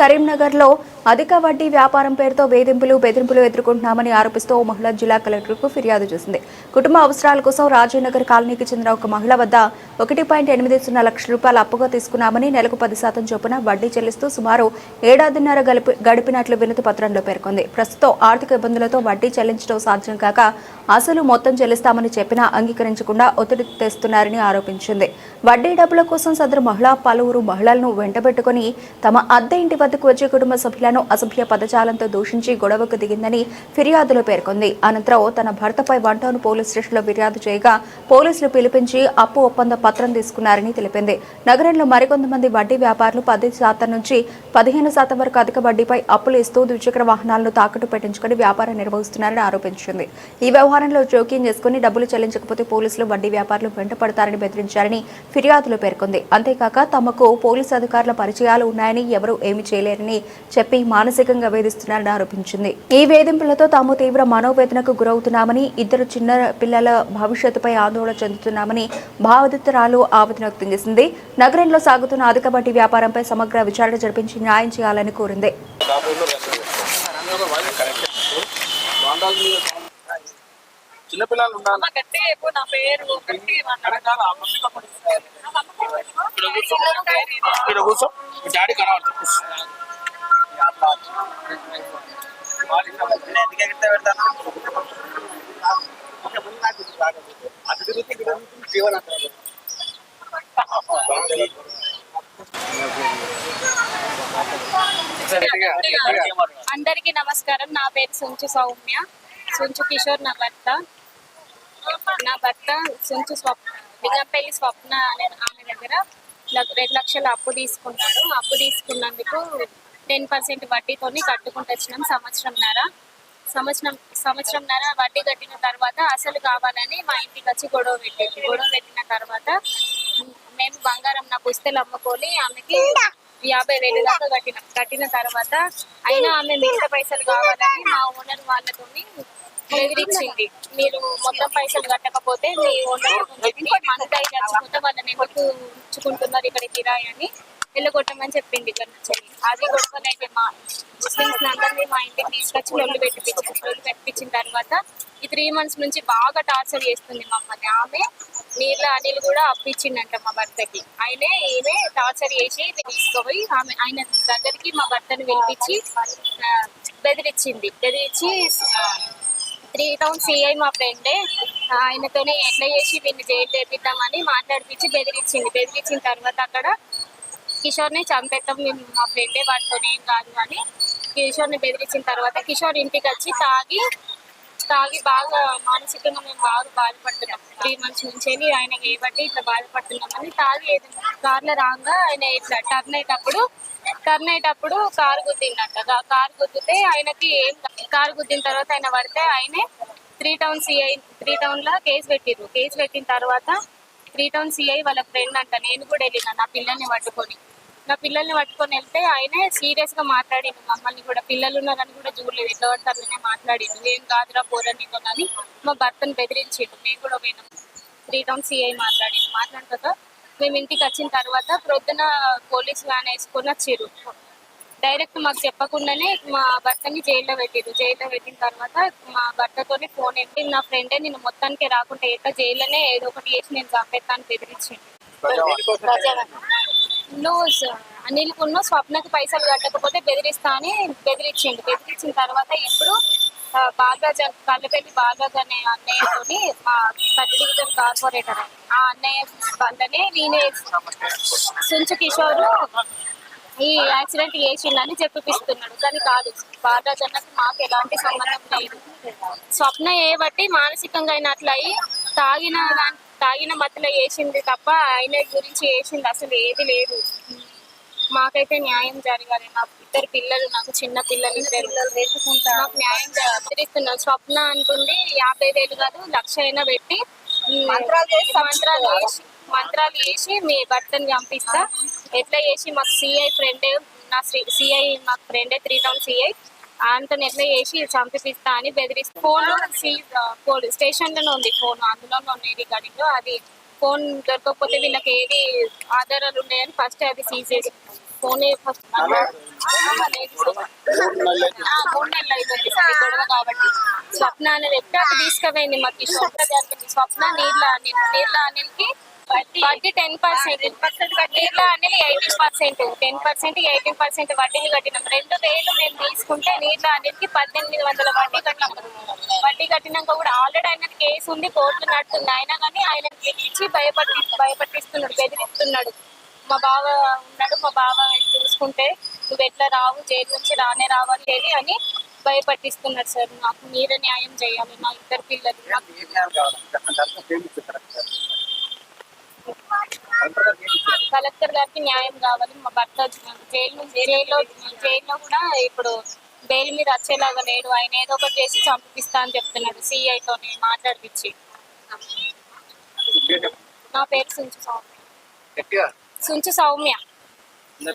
కరీంనగర్లో అధిక వడ్డీ వ్యాపారం పేరుతో బెదిరింపులు ఎదుర్కొంటున్నామని ఆరోపిస్తూ ఓ మహిళ జిల్లా కలెక్టర్కు ఫిర్యాదు చేసింది. కుటుంబ అవసరాల కోసం రాజీనగర్ కాలనీకి చెందిన ఒక మహిళ వద్ద 1.80 లక్షల రూపాయలు అప్పుగా తీసుకున్నామని, నెలకు 10% చొప్పున వడ్డీ చెల్లిస్తూ సుమారు ఏడాదిన్నర గడిపినట్లు వినతి పత్రంలో పేర్కొంది. ప్రస్తుతం ఆర్థిక ఇబ్బందులతో వడ్డీ చెల్లించడం సాధ్యం కాక అసలు మొత్తం చెల్లిస్తామని చెప్పినా అంగీకరించకుండా ఒత్తిడి తెస్తున్నారని ఆరోపించింది. వడ్డీ డబ్బుల కోసం సదరు మహిళ పలువురు మహిళలను వెంటబెట్టుకుని తమ అద్దె ఇంటి వద్దకు వచ్చే కుటుంబ సభ్యులను అసభ్య పదజాలంతో దూషించి గొడవకు దిగిందని ఫిర్యాదులో పేర్కొంది. అనంతరం తన భర్తపై వన్ టౌన్ పోలీస్ స్టేషన్లో ఫిర్యాదు చేయగా పోలీసులు పిలిపించి అప్పు ఒప్పంద పత్రం తీసుకున్నారని తెలిపింది. నగరంలో మరికొంతమంది వడ్డీ వ్యాపారులు 10% నుంచి 15% వరకు అధిక వడ్డీపై అప్పులు ఇస్తూ ద్విచక్ర వాహనాలను తాకట్టు పెట్టించుకుని వ్యాపారం నిర్వహిస్తున్నారని ఆరోపించింది. ఈ వ్యవహారంలో జోక్యం చేసుకుని డబ్బులు చెల్లించకపోతే పోలీసులు వడ్డీ వ్యాపారులు వెంటపడతారని బెదిరించారని ఫిర్యాదులో పేర్కొంది. అంతేకాక తమకు పోలీసు అధికారుల పరిచయాలు ఉన్నాయని ఎవరూ ఏమీ చేయలేరని చెప్పి మానసికంగా వేధిస్తున్నారని ఆరోపించింది. ఈ వేధింపులతో తాము తీవ్ర మనోవేదనకు గురవుతున్నామని, ఇద్దరు చిన్న పిల్లల భవిష్యత్తుపై ఆందోళన చెందుతున్నామని బాధితురాలు ఆవేదన వ్యక్తం చేసింది. నగరంలో సాగుతున్న అధిక వడ్డీ వ్యాపారంపై సమగ్ర విచారణ జరిపించి న్యాయం చేయాలని కోరింది. చిన్నపిల్లలు అందరికీ నమస్కారం. నా పేరు సుంచు సౌమ్య, సుంచు కిషోర్ నా భర్త సుంచు లింగంపల్లి స్వప్న అనే ఆమె దగ్గర 2 లక్షల అప్పు తీసుకున్నాడు. అప్పు తీసుకున్నందుకు 10% వడ్డీతోని కట్టుకుంటూ వచ్చినాం. సంవత్సరంన్నర వడ్డీ కట్టిన తర్వాత అసలు కావాలని మా ఇంటికి వచ్చి గొడవ పెట్టిన తర్వాత మేము బంగారం నా పుస్తలు అమ్ముకొని ఆమెకి 50,000 దాకా కట్టిన తర్వాత అయినా ఆమె మిగతా పైసలు కావాలని మా ఓనర్ వాళ్ళతోని బెదిరించింది. మీరు మొత్తం పైసలు కట్టకపోతే మీ ఓనర్ మందాయి చచ్చిపోతే వాళ్ళని ఎందుకు ఉంచుకుంటున్నారు ఇక్కడ కిరాయి అని వెళ్ళగొట్టమని చెప్పింది. ఇక్కడ నుంచి అది గొడవలు అయితే మా ముస్లిమ్స్ అందరినీ మా ఇంటికి తీసుకొచ్చి లొల్లు పెట్టించిన తర్వాత ఈ 3 months నుంచి బాగా టార్చర్ చేస్తుంది మమ్మల్ని. ఆమె నీళ్ళ అనిల్ కూడా అప్పించిందంట మా భర్తకి. ఈమె టార్చర్ చేసి తీసుకుపోయి ఆయన దగ్గరికి మా భర్తని పిలిపించి బెదిరించి 3 town CI మా ఫ్రెండే ఆయనతోనే ఎట్లా చేసి వీళ్ళు జైలు తెప్పిద్దామని మాట్లాడిపించి బెదిరించిన తర్వాత అక్కడ కిషోర్ని చంపేద్దాం, మేము మా ఫ్రెండే వాటితోనే ఏం కాదు అని కిషోర్ని బెదిరించిన తర్వాత కిషోర్ ఇంటికి వచ్చి తాగి బాగా మానసికంగా మేము బాగా బాధపడుతున్నాం. 3 months నుంచి ఆయన ఏబట్టి ఇట్లా బాధపడుతున్నామని తాగి కార్లో రాగా ఆయన ఇట్లా టర్న్ అయ్యేటప్పుడు కారు గుద్దిందంట. కారు గుద్దితే ఆయనకి కారు గుద్దిన తర్వాత ఆయన పడితే ఆయనే 3 town CI 3 town లో కేసు పెట్టిన తర్వాత 3 town CI వాళ్ళ ఫ్రెండ్ అంట. నేను కూడా వెళ్ళిన నా పిల్లల్ని పట్టుకొని వెళ్తే ఆయనే సీరియస్ గా మాట్లాడిండు. మమ్మల్ని కూడా పిల్లలు ఉన్నారని కూడా చూడలేదు, ఎట్లా పడతారనే మాట్లాడిండు. ఏం కాదురా పోరనితో అని మా భర్తను బెదిరించిండు. మేము కూడా పోయినాం. 3 town CI మాట్లాడిన మేము ఇంటికి వచ్చిన తర్వాత ప్రొద్దున పోలీసు వ్యాన్ వేసుకొని వచ్చిర్రు. డైరెక్ట్ మాకు చెప్పకుండానే మా భర్తని జైల్లో పెట్టిన తర్వాత మా భర్తతోనే ఫోన్ ఎత్తి నా ఫ్రెండే నేను మొత్తానికి రాకుండా జైల్లోనే ఏదో ఒకటి చేసి నేను చంపేస్తాను బెదిరించిండు. నువ్వు అనిల్కున్న స్వప్నకి పైసలు కట్టకపోతే బెదిరిస్తా అని బెదిరించిన తర్వాత ఇప్పుడు కళ్ళపల్లి బాలరాజ్ అనే అన్నయ్యతోని మా సర్టిఫికేట్ కార్పొరేటర్ ఆ అన్నయ్య వల్లనే నేనే సుంచు కిషోర్ ఈ యాక్సిడెంట్ చేసిందని చెప్పిస్తున్నాడు. కానీ కాదు, బాలరాజ్ అన్నకి మాకు ఎలాంటి సంబంధం లేదు. స్వప్న బట్టి మానసికంగా అయినట్లయి తాగిన మత్తులో చేసింది తప్ప ఆయన గురించి చేసింది అసలు ఏది లేదు. మాకైతే న్యాయం జరగాలి. నాకు 2 పిల్లలు, నాకు చిన్న పిల్లలు 2 నాకు న్యాయం జరుగుతున్నాను. స్వప్న అంటుంది 50,000 కాదు 1,00,000 అయినా పెట్టి మంత్రాలు చేసి మీ భర్తని చంపిస్తా, ఎట్లా చేసి మాకు CI ఫ్రెండే CI మాకు ఫ్రెండే 3 town CI అంతని ఎట్లా చేసి చంపిస్తా అని బెదిరిస్తా. ఫోన్ స్టేషన్ లోనే ఉంది, ఫోన్ అందులోనే ఉన్నాయి రికార్డింగ్. అది ఫోన్ దొరకకపోతే వీళ్ళకి ఏది ఆధారాలు ఉన్నాయని ఫస్ట్ అది సీజ్ చేసి ఫోన్ ఫస్ట్ 3 నెలలు అయిపోయింది సార్ ఈ గొడవ కాబట్టి. స్వప్న అనేది ఎప్పుడు అటు తీసుకుపోయింది మా కిషోర్. స్వప్న నీళ్ళ అనిల్కి వడ్డీ 10%, నీళ్ళ అనిల్ 18%, 10% 18% వడ్డీని కట్టినాం. 2,000 మేము తీసుకుంటే నీళ్ళ అనిల్కి 1,800 వడ్డీ కట్టినాం. వడ్డీ కట్టినాక కూడా ఆల్రెడీ ఆయన కేసు ఉంది, కోర్టు నడుతుంది. అయినా కానీ ఆయన ఇచ్చి భయపట్టిస్తున్నాడు, బెదిరిస్తున్నాడు. మా బావ ఉన్నాడు, మా బావ చూసుకుంటే నువ్వు ఎట్లా రావు, జైలు నుంచి రానే రావాలి అని భయపట్టిస్తున్నారు సార్. నాకు మీరే న్యాయం చేయాలి, మా 2 పిల్లలు. కలెక్టర్ గారికి న్యాయం కావాలి. మా భర్త జైల్లో కూడా ఇప్పుడు బెయిల్ మీద వచ్చేలాగా లేడు. ఆయన ఏదో ఒకటి చేసి చంపిస్తా అని చెప్తున్నాడు సిఐతో మాట్లాడిపించి. నా పేరు సుంచు సౌమ్య.